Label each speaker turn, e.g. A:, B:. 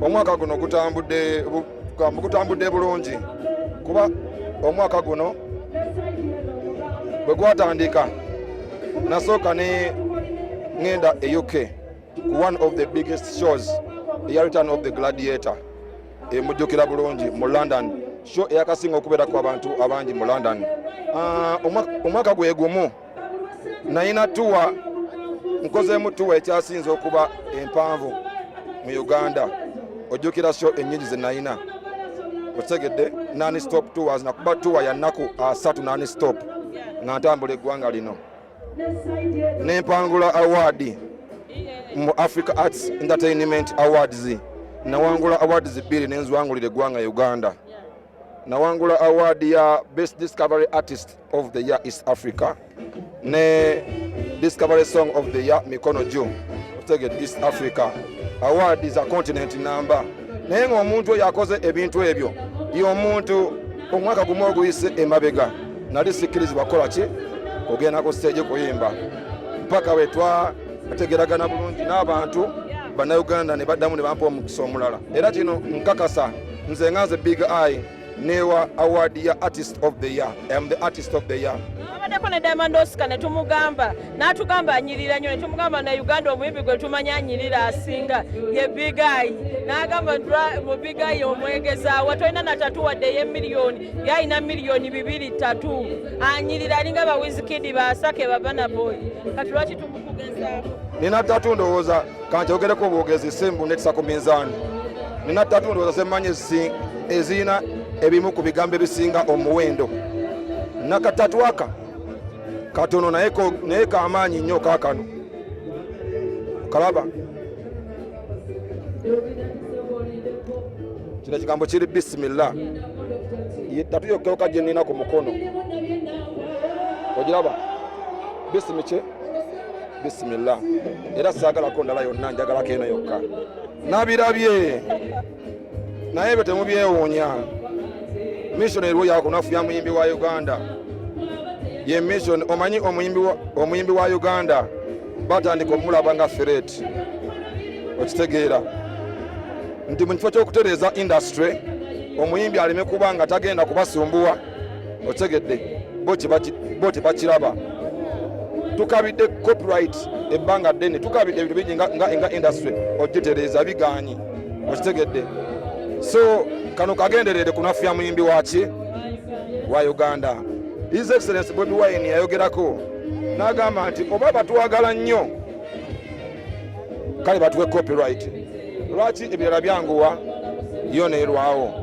A: omwaka guno gutambudde bulungi kuba omwaka guno bwe gwatandika nasooka ne ngenda e UK ku one of the biggest shows eya Return of the Gladiator emujjukira bulungi mu London, show eyakasinga okubeera ku abantu abangi mu London. Omwaka gwe gumu nayina tuwa nkozeemu tuwa ekyasinze okuba empanvu mu Uganda. Ojjukira show ennyingi ze nayina otegedde non stop tours, nakuba tuwa ya nnaku 3 non stop nga ntambula eggwanga lino, nempangula award mu Africa Arts Entertainment Awards. Nawangula awards 2 nenzwangulira eggwanga Uganda. Nawangula award ya Best Discovery Artist of the Year East Africa ne Discovery Song of the Year Mikono Joe otegedde East Africa. Award za continent number. Naye ng'omuntu oyo akoze ebintu ebyo y'omuntu omwaka gumu oguyise emabega nali sikkirizibwa kukola ki kugenda ku stage kuyimba mpaka we twategeragana bulungi n'abantu bannayuganda ne baddamu ne bampa omukisa omulala. Era kino nkakasa nze nganze Big Eye newa award ya Artist of the Year. I am the Artist of the Year.
B: Abaddeko ne Diamond Oscar ne tumugamba n'atugamba anyirira nnyo ne tumugamba na Uganda omuyimbi gwe tumanya anyirira asinga ye Big Eye. N'agamba mu Big Eye omwegezaawo watolina na tatu wadde ye miliyoni yalina miliyoni 2-3 anyirira alinga ba Wizkid Basake ba Burna Boy. Kati lwaki tumukugezaako?
A: Nina tatu ndowooza kanjogereko obwogezi simbu netisa ku minzaani. Nina tatu ndowooza semmanyi ezina ebimu ku bigambo ebisinga omuwendo. Nakatatu aka katono naye kamaanyi nnyo kaakano kalaba kino ekigambo kiri bisimillah tatu yokka gye nnina ku mukono ogiraba bisimike bisimillah, era saagalako ndala yonna njagalako eno yokka. Nabirabye naye ebyo temubyewuunya. Missionary oyo akunafuya muyimbi wa Uganda ye mission. Omanyi omuyimbi wa Uganda batandika omulaba nga threat, okitegeera nti mu kifo ky'okutereeza industry omuyimbi aleme kuba nga tagenda kubasumbuwa, otegedde bo tebakiraba. Tukabidde copyright ebbanga ddene, tukabidde ebintu bingi nga industry ogitereeza bigaanyi, okitegedde. So kano kagenderere kunafuya muyimbi waki wa Uganda. His Excellency Bobi Wine yayogerako n'agamba nti oba batuwagala nnyo kale batuwe copyright, lwaki ebirala byanguwa yo neerwawo.